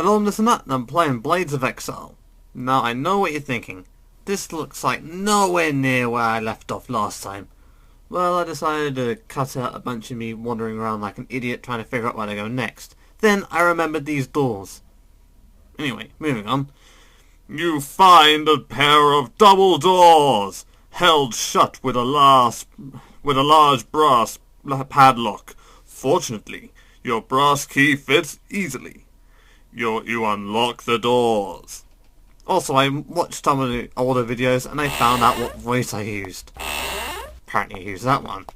Hello, I'm Nutt, and I'm playing Blades of Exile. Now, I know what you're thinking. This looks like nowhere near where I left off last time. Well, I decided to cut out a bunch of me wandering around like an idiot trying to figure out where to go next. Then I remembered these doors. Anyway, moving on. You find a pair of double doors, held shut with a large brass padlock. Fortunately, your brass key fits easily. You unlock the doors. Also, I watched some of the older videos and I found out what voice I used. Apparently I used that one.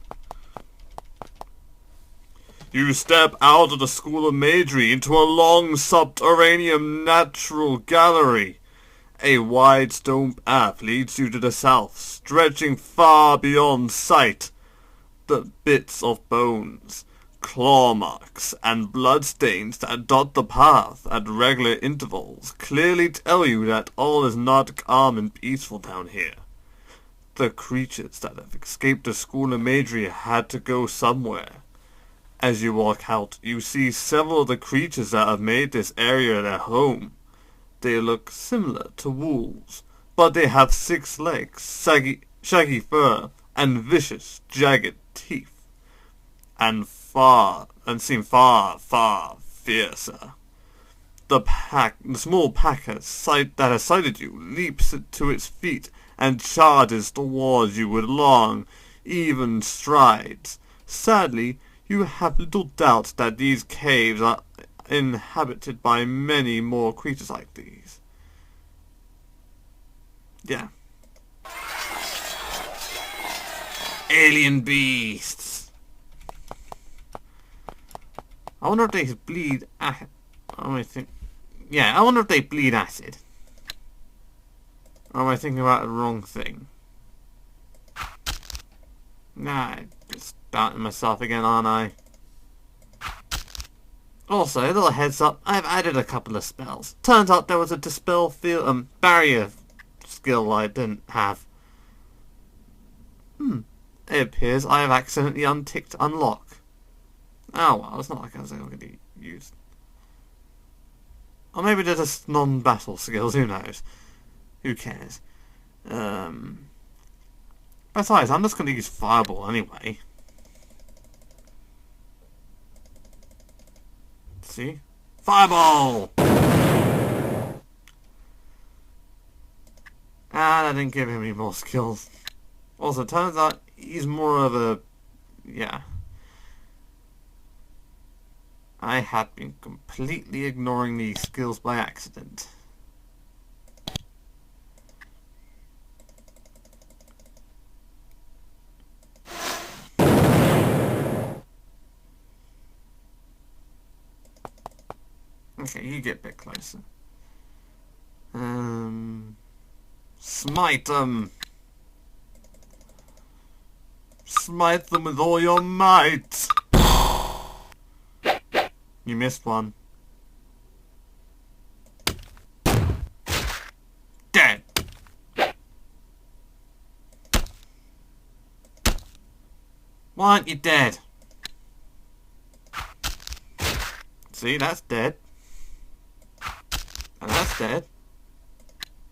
You step out of the School of Magery into a long subterranean natural gallery. A wide stone path leads you to the south, stretching far beyond sight. The bits of bones, claw marks, and bloodstains that dot the path at regular intervals clearly tell you that all is not calm and peaceful down here. The creatures that have escaped the School of Magery had to go somewhere. As you walk out, you see several of the creatures that have made this area their home. They look similar to wolves, but they have 6 legs, shaggy fur, and vicious, jagged teeth. And seem far fiercer. The small pack that has sighted you leaps to its feet and charges towards you with long, even strides. Sadly, you have little doubt that these caves are inhabited by many more creatures like these. Yeah. Alien beasts. I wonder if they bleed acid. I wonder if they bleed acid. Or am I thinking about the wrong thing? Nah, I'm just doubting myself again, aren't I? Also, a little heads up, I've added a couple of spells. Turns out there was a dispel barrier skill I didn't have. It appears I have accidentally unticked unlock. Oh well, it's not like I was going to use. Or maybe they're just non-battle skills, who knows? Who cares? Besides, I'm just going to use Fireball anyway. See? Fireball! That didn't give him any more skills. Also, it turns out he's more of a... yeah. I had been completely ignoring these skills by accident. Okay, you get a bit closer. Smite them! Smite them with all your might! You missed one. Dead! Why aren't you dead? See, that's dead. And that's dead.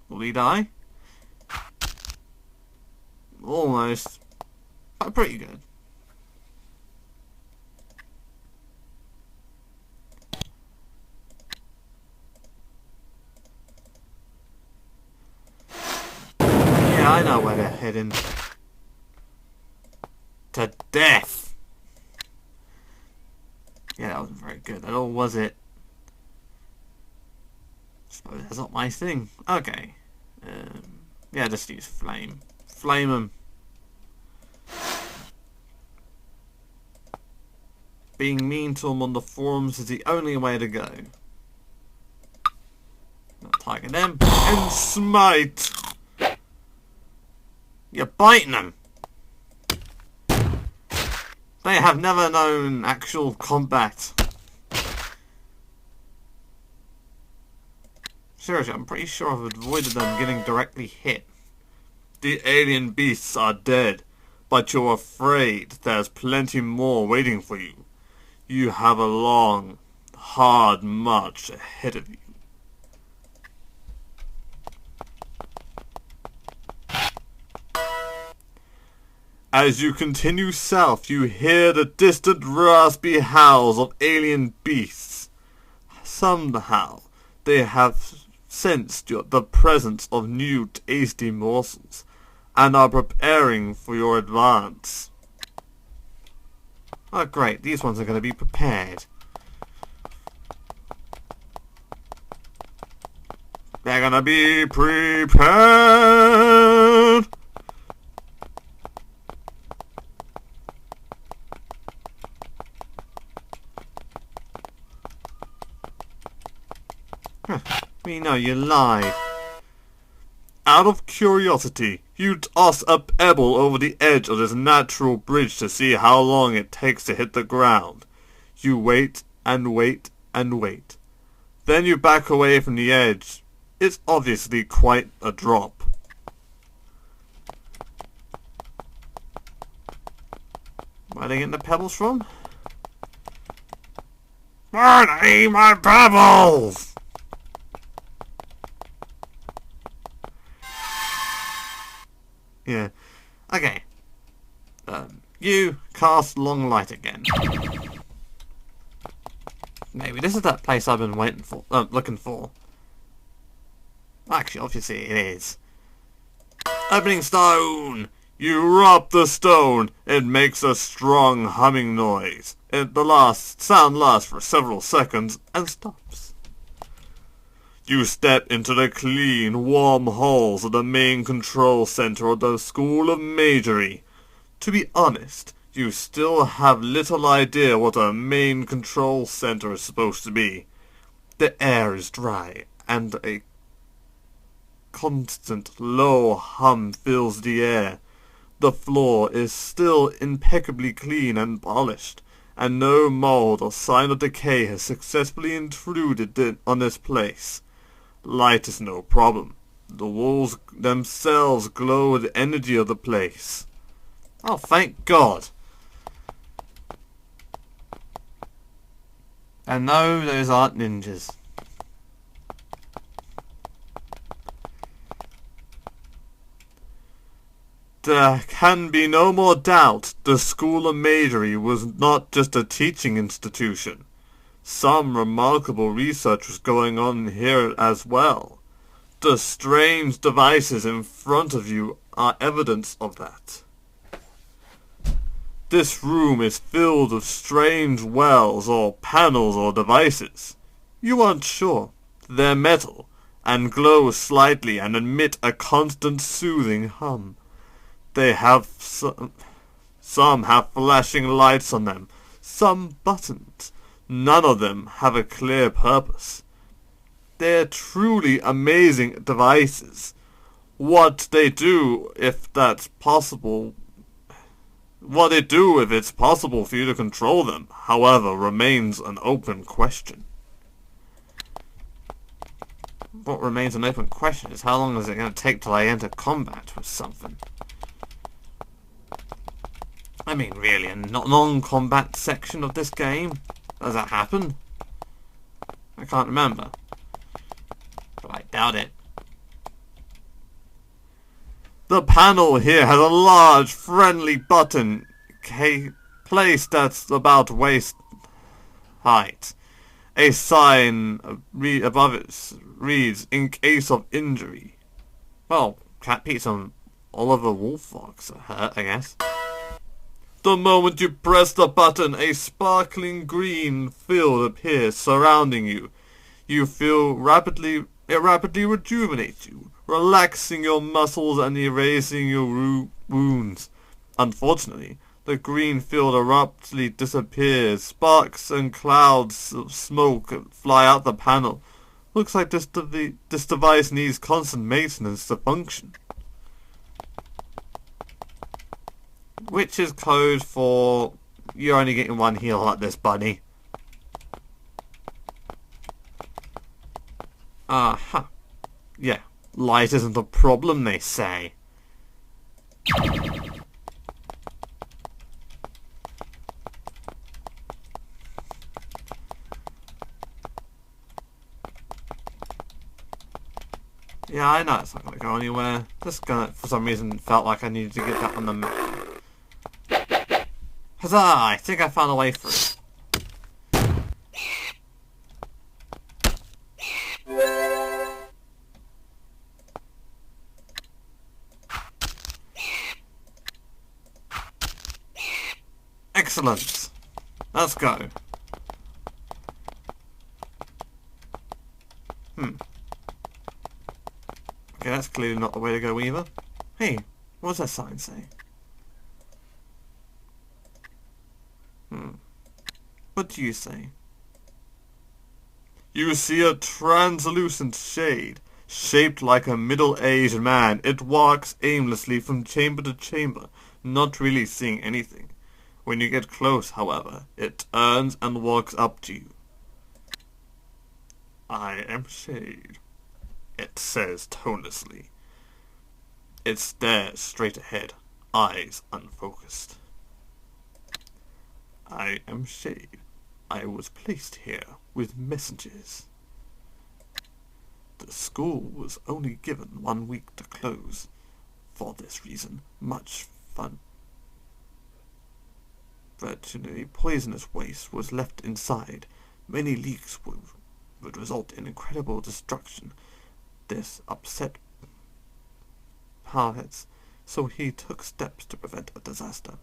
Will he die? Almost. But pretty good. Yeah, I know where they're heading. To death! Yeah, that wasn't very good at all, was it? Suppose that's not my thing. Okay. Yeah, just use flame. Flame them. Being mean to them on the forums is the only way to go. Not target them. And smite! You're biting them! They have never known actual combat. Seriously, I'm pretty sure I've avoided them getting directly hit. The alien beasts are dead, but you're afraid there's plenty more waiting for you. You have a long, hard march ahead of you. As you continue south, you hear the distant raspy howls of alien beasts. Somehow, they have sensed the presence of new tasty morsels, and are preparing for your advance. Oh great, these ones are going to be prepared. They're gonna be prepared! We know you lied. Out of curiosity, you toss a pebble over the edge of this natural bridge to see how long it takes to hit the ground. You wait and wait and wait. Then you back away from the edge. It's obviously quite a drop. Where are they getting the pebbles from? Where are they, my pebbles? Yeah. Okay. You cast long light again. Maybe this is that place I've been waiting for, looking for. Actually, obviously it is. Opening stone! You rub the stone. It makes a strong humming noise. The sound lasts for several seconds and stops. You step into the clean, warm halls of the main control center of the School of Magery. To be honest, you still have little idea what a main control center is supposed to be. The air is dry, and a constant low hum fills the air. The floor is still impeccably clean and polished, and no mold or sign of decay has successfully intruded on this place. Light is no problem. The walls themselves glow with the energy of the place. Oh, thank God. And no, those aren't ninjas. There can be no more doubt the School of Magery was not just a teaching institution. Some remarkable research was going on here as well. The strange devices in front of you are evidence of that. This room is filled with strange wells or panels or devices. You aren't sure. They're metal, and glow slightly and emit a constant soothing hum. They have some have flashing lights on them, some buttons. None of them have a clear purpose. They're truly amazing devices. What they do, if it's possible for you to control them, however, remains an open question. What remains an open question is how long is it going to take till I enter combat with something? I mean, really, a non-combat section of this game? Does that happen? I can't remember. But I doubt it. The panel here has a large, friendly button placed that's about waist height. A sign above it reads, "In case of injury." Well, Cat Pete's on Oliver Wolffox hurt, I guess. The moment you press the button, a sparkling green field appears surrounding you. You feel it rapidly rejuvenates you, relaxing your muscles and erasing your wounds. Unfortunately, the green field abruptly disappears. Sparks and clouds of smoke fly out the panel. Looks like this device needs constant maintenance to function. Which is code for you're only getting one heal like this, buddy. Aha. Yeah, light isn't a problem, they say. Yeah, I know it's not going to go anywhere. Just gonna, for some reason, felt like I needed to get that on the map. Huzzah! I think I found a way through. Excellent! Let's go. Okay, that's clearly not the way to go either. Hey, what does that sign say? What do you say? You see a translucent shade, shaped like a middle-aged man. It walks aimlessly from chamber to chamber, not really seeing anything. When you get close, however, it turns and walks up to you. I am Shade, it says tonelessly. It stares straight ahead, eyes unfocused. I am Shade. I was placed here with messengers. The school was only given 1 week to close. For this reason, much fun. Virtually poisonous waste was left inside. Many leaks would result in incredible destruction. This upset Powerheads, so he took steps to prevent a disaster.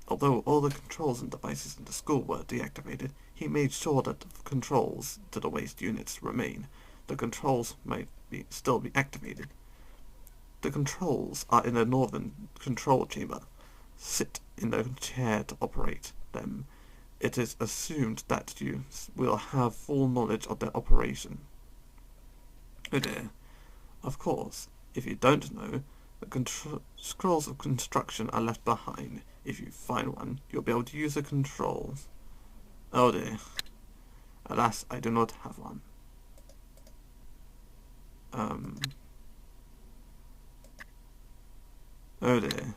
Although all the controls and devices in the school were deactivated, he made sure that the controls to the waste units remain. The controls might still be activated. The controls are in the northern control chamber. Sit in the chair to operate them. It is assumed that you will have full knowledge of their operation. Oh dear. Of course, if you don't know, the scrolls of construction are left behind. If you find one, you'll be able to use the controls. Oh dear. Alas, I do not have one. Oh dear.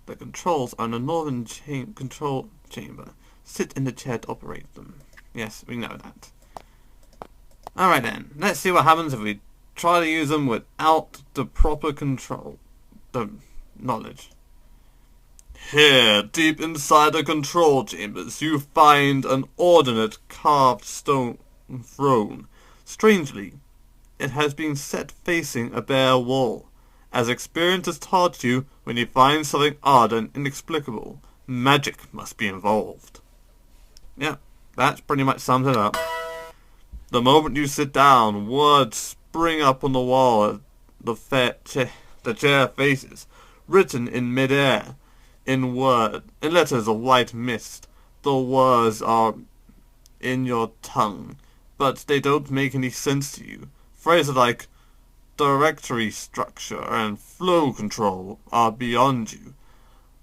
The controls are in the northern control chamber. Sit in the chair to operate them. Yes, we know that. Alright then, let's see what happens if we try to use them without the proper control. The knowledge. Here, deep inside the control chambers, you find an ordinate carved stone throne. Strangely, it has been set facing a bare wall. As experience has taught you, when you find something odd and inexplicable, magic must be involved. Yeah, that pretty much sums it up. The moment you sit down, words spring up on the wall the chair faces, written in mid-air, in letters of white mist. The words are in your tongue, but they don't make any sense to you. Phrases like directory structure and flow control are beyond you.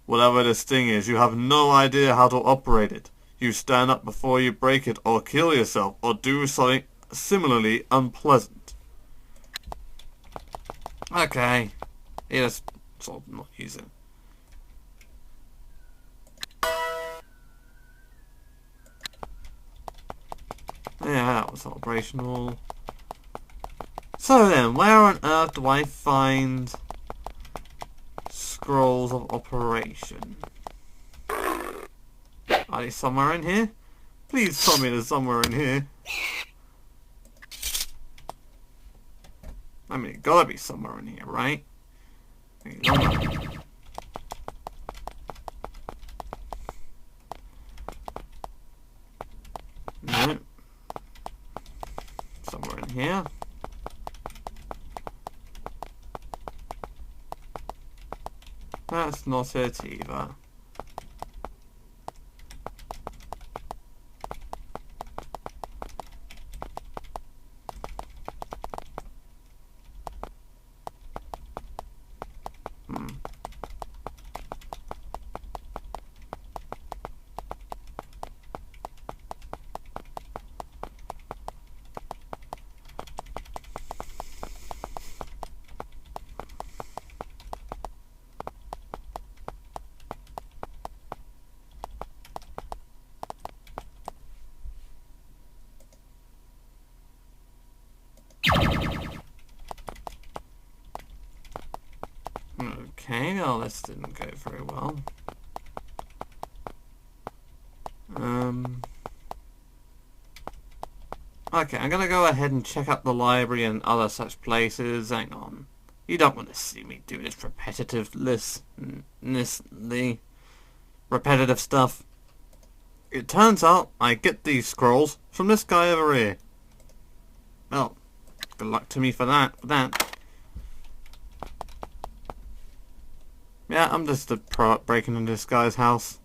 Whatever this thing is, you have no idea how to operate it. You stand up before you break it, or kill yourself, or do something similarly unpleasant. Okay. Yeah, let's sort of not use it. Yeah, that was operational. So then, where on earth do I find scrolls of operation? Are they somewhere in here? Please tell me there's somewhere in here. I mean, it gotta be somewhere in here, right? No. Somewhere in here. That's not it either. Yeah, this didn't go very well. Okay, I'm gonna go ahead and check out the library and other such places. Hang on. You don't want to see me do this repetitive stuff. It turns out I get these scrolls from this guy over here. Well, good luck to me for that. Yeah, I'm just a pro at breaking into this guy's house.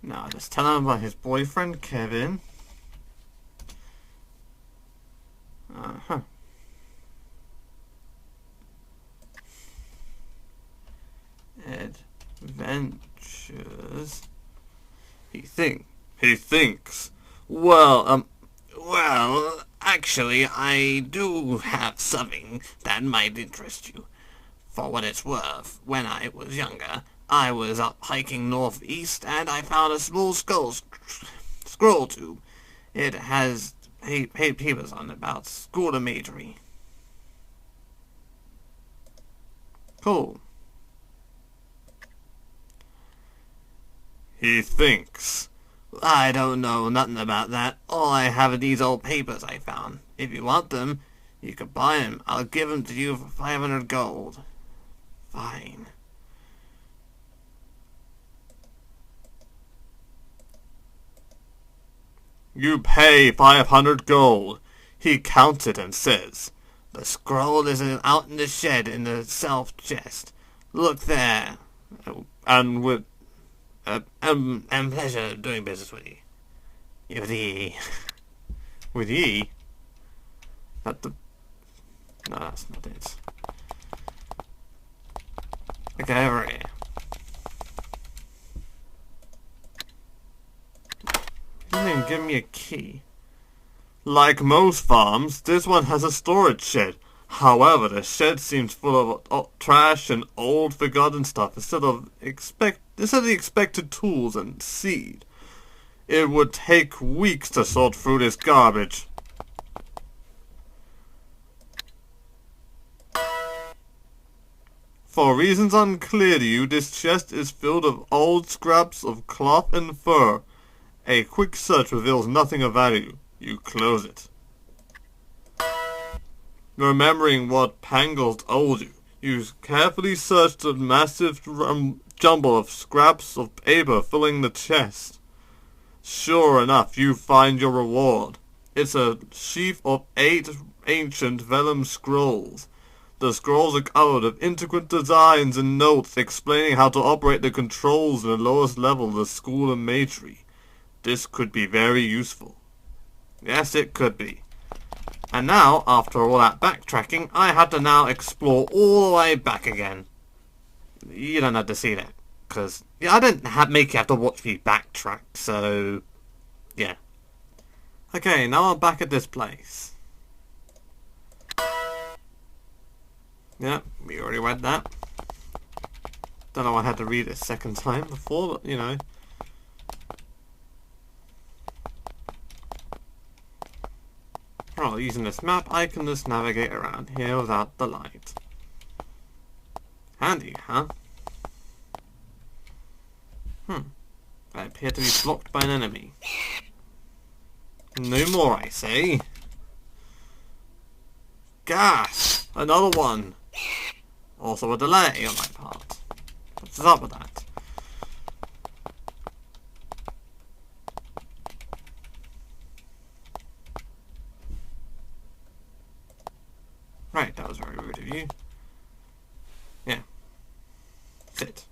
Now, just tell him about his boyfriend, Kevin. Uh-huh. Adventures. He thinks. Well, actually, I do have something that might interest you. For what it's worth, when I was younger, I was up hiking northeast and I found a small scroll tube. It has papers on about school imagery. Cool. He thinks. I don't know nothing about that. All I have are these old papers I found. If you want them, you can buy them. I'll give them to you for 500 gold. Fine. You pay 500 gold. He counts it and says, The scroll is out in the shed in the self chest. Look there. and with And pleasure doing business with you. With ye. with ye. No, that's not it. Okay, over here. He didn't even give me a key. Like most farms, this one has a storage shed. However, the shed seems full of trash and old forgotten stuff instead of the expected tools and seed. It would take weeks to sort through this garbage. For reasons unclear to you, this chest is filled with old scraps of cloth and fur. A quick search reveals nothing of value. You close it. Remembering what Pangol told you, you carefully search the massive jumble of scraps of paper filling the chest. Sure enough, you find your reward. It's a sheaf of 8 ancient vellum scrolls. The scrolls are covered with intricate designs and notes explaining how to operate the controls in the lowest level of the School of Magery. This could be very useful. Yes, it could be. And now, after all that backtracking, I had to now explore all the way back again. You don't have to see that, because I didn't make you have to watch me backtrack, so yeah. Okay, now I'm back at this place. Yeah, we already read that. Don't know why I had to read it a second time before, but you know. Well, using this map, I can just navigate around here without the light. Handy, huh? I appear to be blocked by an enemy. No more, I say. Gas! Another one! Also a delay on my part. What's up with that? Right, that was very rude of you. Yeah. Sit.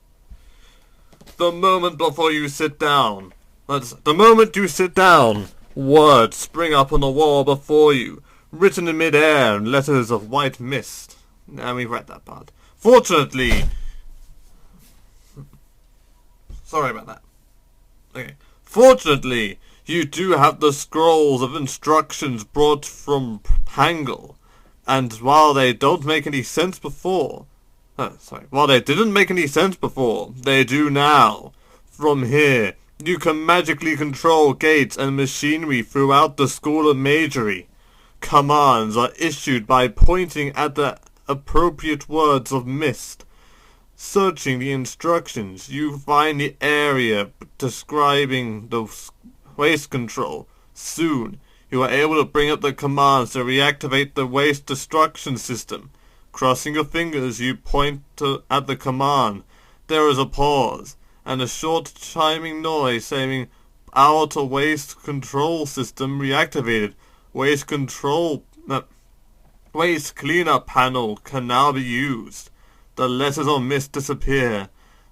The moment before you sit down. The moment you sit down, words spring up on the wall before you, written in mid-air in letters of white mist. Now we've read that part. Fortunately... Sorry about that. Okay. Fortunately, you do have the scrolls of instructions brought from Pangol. And while they don't make any sense before... While they didn't make any sense before, they do now. From here, you can magically control gates and machinery throughout the School of Magery. Commands are issued by pointing at the appropriate words of mist. Searching the instructions, you find the area describing the waste control. Soon, you are able to bring up the commands to reactivate the waste destruction system. Crossing your fingers, you point at the command. There is a pause, and a short chiming noise saying, "Outer waste control system reactivated. Waste cleanup panel can now be used." The letters on mist disappear,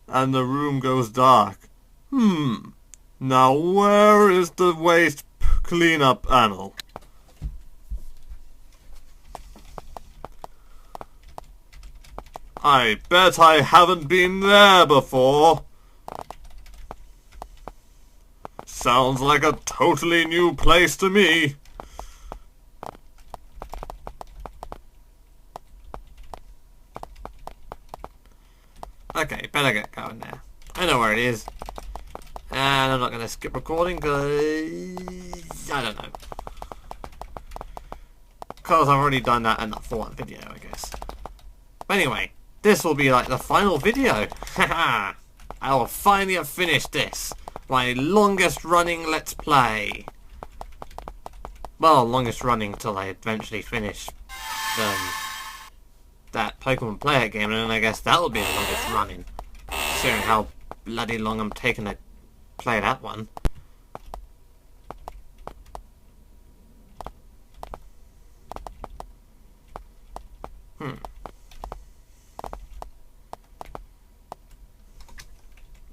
and the room goes dark. Now where is the waste cleanup panel? I bet I haven't been there before. Sounds like a totally new place to me. Okay, better get going now. I know where it is. And I'm not going to skip recording because I don't know. Because I've already done that enough for one video, I guess. But anyway, this will be like the final video. Haha! I will finally have finished this. My longest running Let's Play. Well, longest running till I eventually finish that Pokemon Player game, and then I guess that will be the longest running. Considering how bloody long I'm taking to play that one.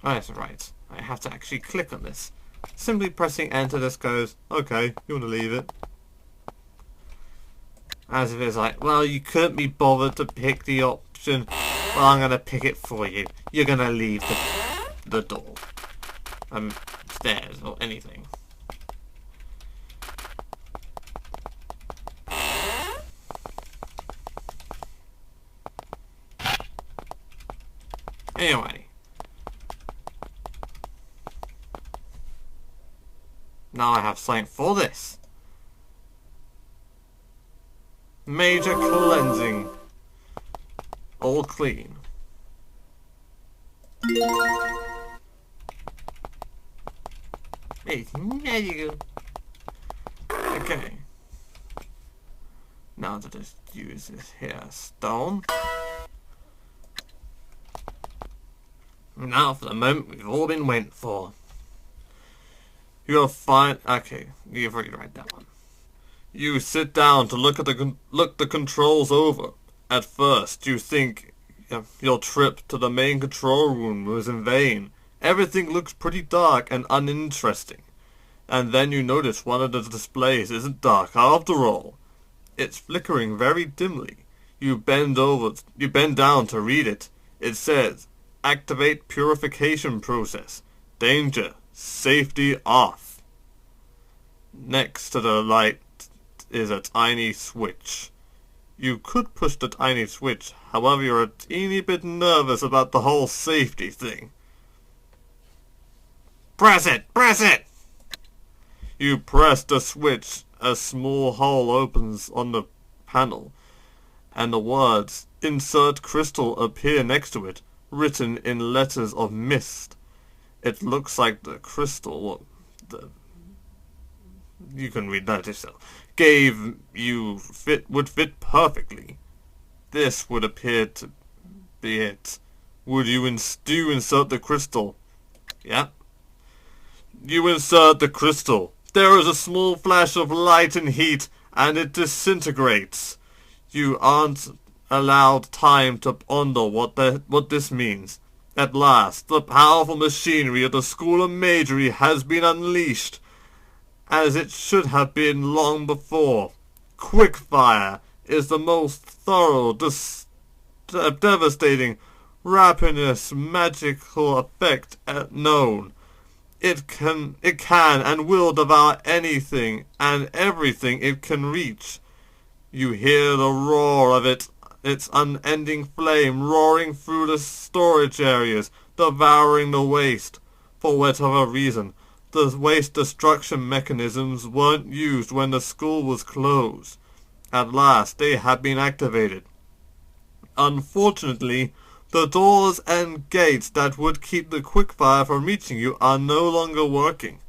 Oh, that's right. I have to actually click on this. Simply pressing enter, this goes, okay, you want to leave it. As if it's like, well, you couldn't be bothered to pick the option. Well, I'm going to pick it for you. You're going to leave the door. Stairs or anything. Anyway. Now I have something for this. Major cleansing. All clean. Hey, there you go. Okay. Now to just use this here stone. Now for the moment we've all been waiting for. You'll find... Okay, you've already read that one. You sit down to look at the controls over. At first, you think your trip to the main control room was in vain. Everything looks pretty dark and uninteresting. And then you notice one of the displays isn't dark after all. It's flickering very dimly. You bend down to read it. It says, "Activate purification process. Danger. Safety off." Next to the light is a tiny switch. You could push the tiny switch, however you're a teeny bit nervous about the whole safety thing. Press it! Press it! You press the switch, a small hole opens on the panel, and the words "Insert crystal" appear next to it, written in letters of mist. It looks like the crystal, you can read that yourself, would fit perfectly. This would appear to be it. Do you insert the crystal? Yeah. You insert the crystal. There is a small flash of light and heat, and it disintegrates. You aren't allowed time to ponder what this means. At last, the powerful machinery of the School of Magery has been unleashed, as it should have been long before. Quickfire is the most thorough, devastating, rapinous, magical effect known. It can and will devour anything and everything it can reach. You hear the roar of its unending flame roaring through the storage areas, devouring the waste. For whatever reason, the waste destruction mechanisms weren't used when the school was closed. At last, they have been activated. Unfortunately, The doors and gates that would keep the quickfire from reaching you are no longer working.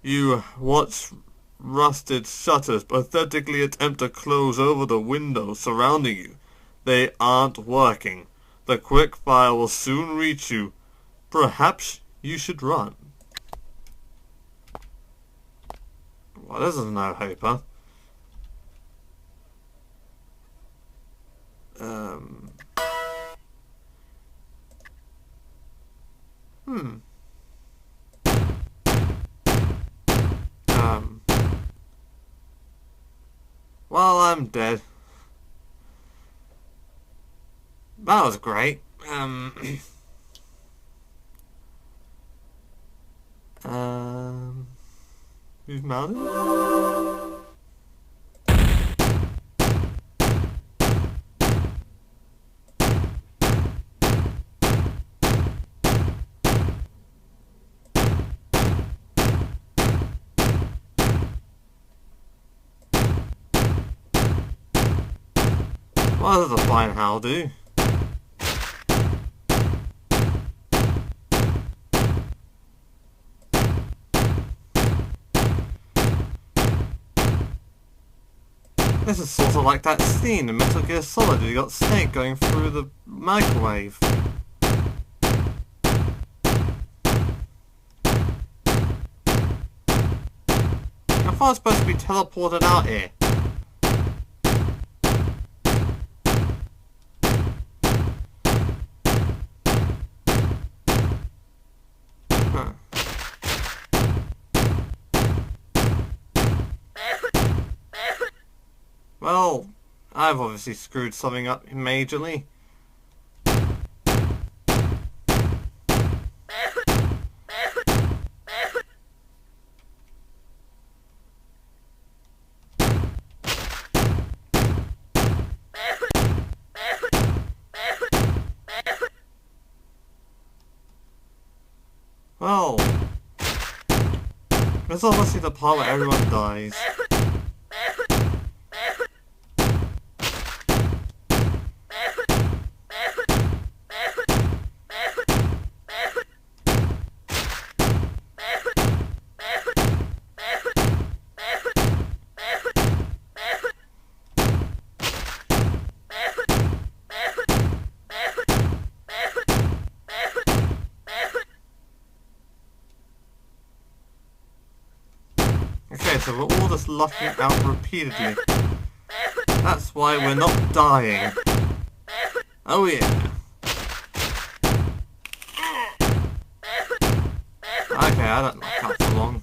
You watch rusted shutters pathetically attempt to close over the windows surrounding you. They aren't working. The quickfire will soon reach you. Perhaps you should run. Well, this is no hope, huh? Well, I'm dead. That was great. Who's mounted? Well, this is a fine how-do. This is sort of like that scene in Metal Gear Solid. You got Snake going through the microwave. I thought I was supposed to be teleported out here. Well, I've obviously screwed something up majorly. Well, there's obviously the part where everyone dies. Okay, so we're all just locking out repeatedly. That's why we're not dying. Oh yeah. Okay, I don't knock out for long.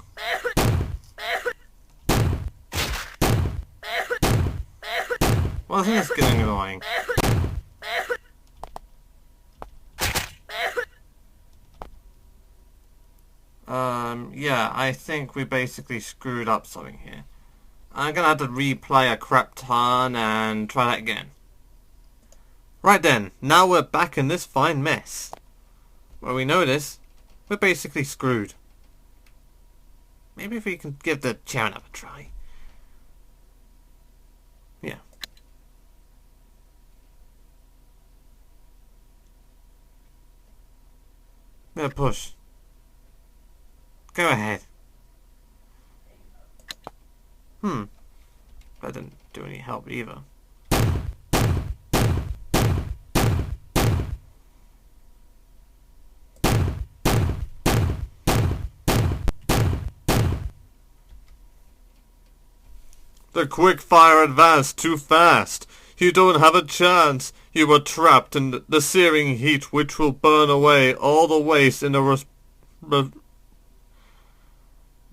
Well, isn't this getting annoying? Yeah, I think we basically screwed up something here. I'm gonna have to replay a crap ton and try that again. Right then, now we're back in this fine mess. Well, we notice we're basically screwed. Maybe if we can give the chair another try. Yeah. Yeah, push. Go ahead. That didn't do any help either. The quickfire advanced too fast. You don't have a chance. You are trapped in the searing heat which will burn away all the waste in the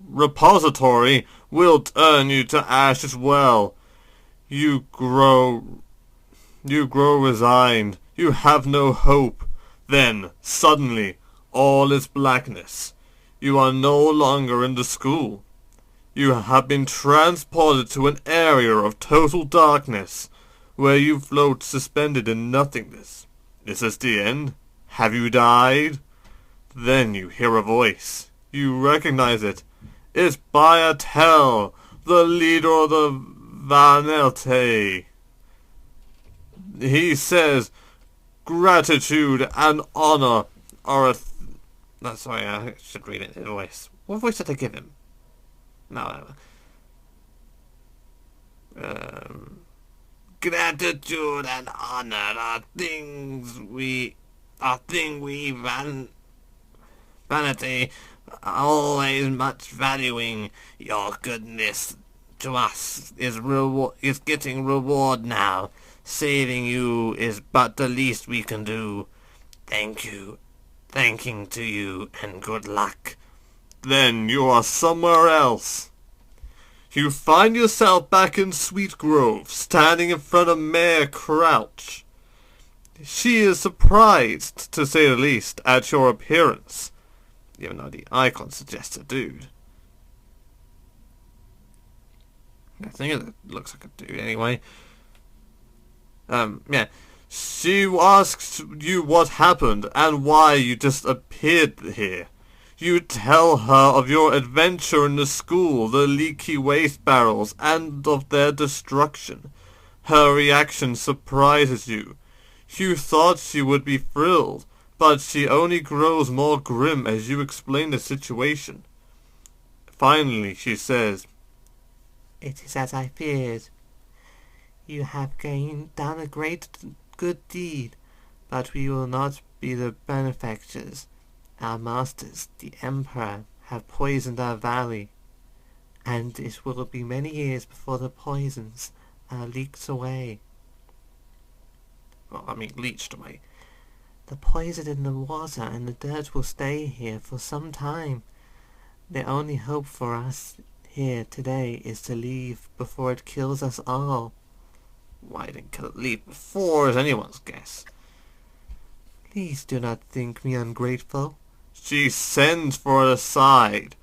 repository will turn you to ash as well. You grow resigned. You have no hope. Then, suddenly, all is blackness. You are no longer in the school. You have been transported to an area of total darkness, where you float suspended in nothingness. Is this the end? Have you died? Then you hear a voice. You recognize it. It's Bayatel, the leader of the Vaneltae. He says, gratitude and honor are sorry, I should read it in voice. What voice did I give him? No. Gratitude and honor are vanity, always much valuing your goodness to us is getting reward now. Saving you is but the least we can do. Thanking to you, and good luck. Then you are somewhere else. You find yourself back in Sweet Grove, standing in front of Mayor Crouch. She is surprised, to say the least, at your appearance, even though the icon suggests a dude. I think it looks like a dude anyway. Yeah. She asks you what happened and why you just appeared here. You tell her of your adventure in the school, the leaky waste barrels, and of their destruction. Her reaction surprises you. You thought she would be thrilled, but she only grows more grim as you explain the situation. Finally, she says, "It is as I feared. You have done a great good deed, but we will not be the benefactors. Our masters, the Emperor, have poisoned our valley, and it will be many years before the poisons are leaked away." leached away. "The poison in the water and the dirt will stay here for some time. The only hope for us here today is to leave before it kills us all." Why didn't it leave before is anyone's guess. "Please do not think me ungrateful." She sends for it aside,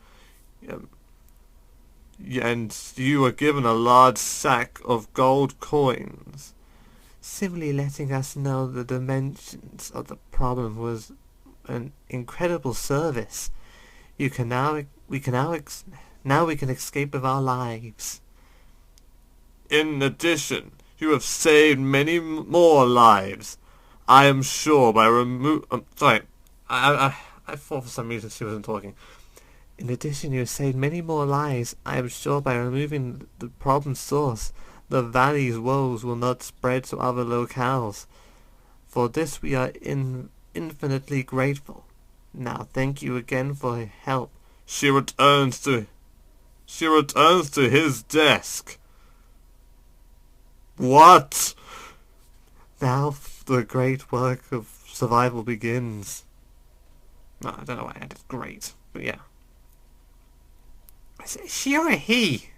and you are given a large sack of gold coins. Simply letting us know the dimensions of the problem was an incredible service. We can escape with our lives. In addition, you have saved many more lives. I am sure by I thought for some reason she wasn't talking. "In addition, you have saved many more lives. I am sure by removing the problem source, the valley's woes will not spread to other locales. For this we are infinitely grateful. Now thank you again for your help." She returns to his desk. What? Now the great work of survival begins. No, I don't know why I added great, but yeah. Is it she or a he?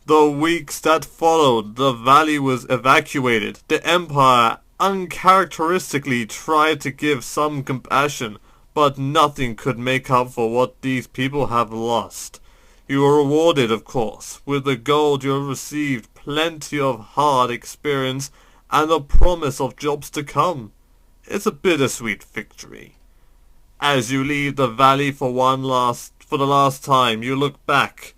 The weeks that followed, the valley was evacuated. The Empire uncharacteristically tried to give some compassion, but nothing could make up for what these people have lost. You were rewarded, of course. With the gold you have received plenty of hard experience and the promise of jobs to come. It's a bittersweet victory. As you leave the valley for the last time, you look back.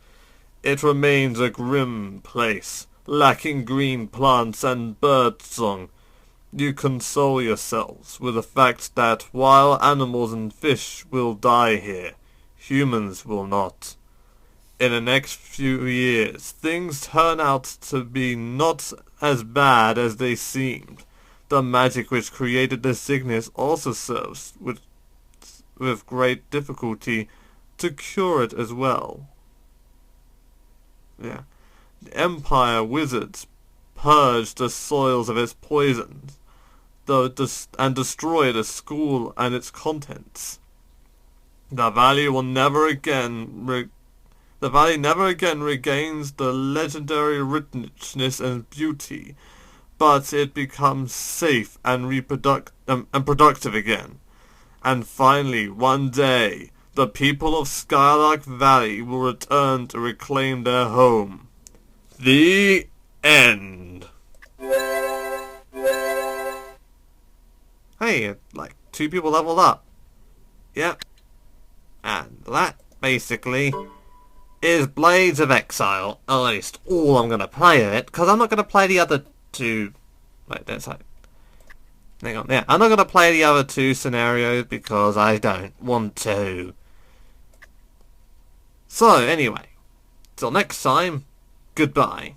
It remains a grim place, lacking green plants and birdsong. You console yourselves with the fact that while animals and fish will die here, humans will not. In the next few years, things turn out to be not as bad as they seemed. The magic which created the sickness also serves with great difficulty to cure it as well. Yeah. The Empire wizards purged the soils of its poisons, and destroy the school and its contents. The valley never again regains the legendary richness and beauty, but it becomes safe and productive again. And finally, one day, the people of Skylark Valley will return to reclaim their home. The end. Hey, like 2 people leveled up. Yep. And that, basically, is Blades of Exile. At least all I'm going to play of it, because I'm not going to play the other 2 Wait, that's like... Hang on, yeah. I'm not going to play the other two scenarios because I don't want to. So, anyway. Till next time, goodbye.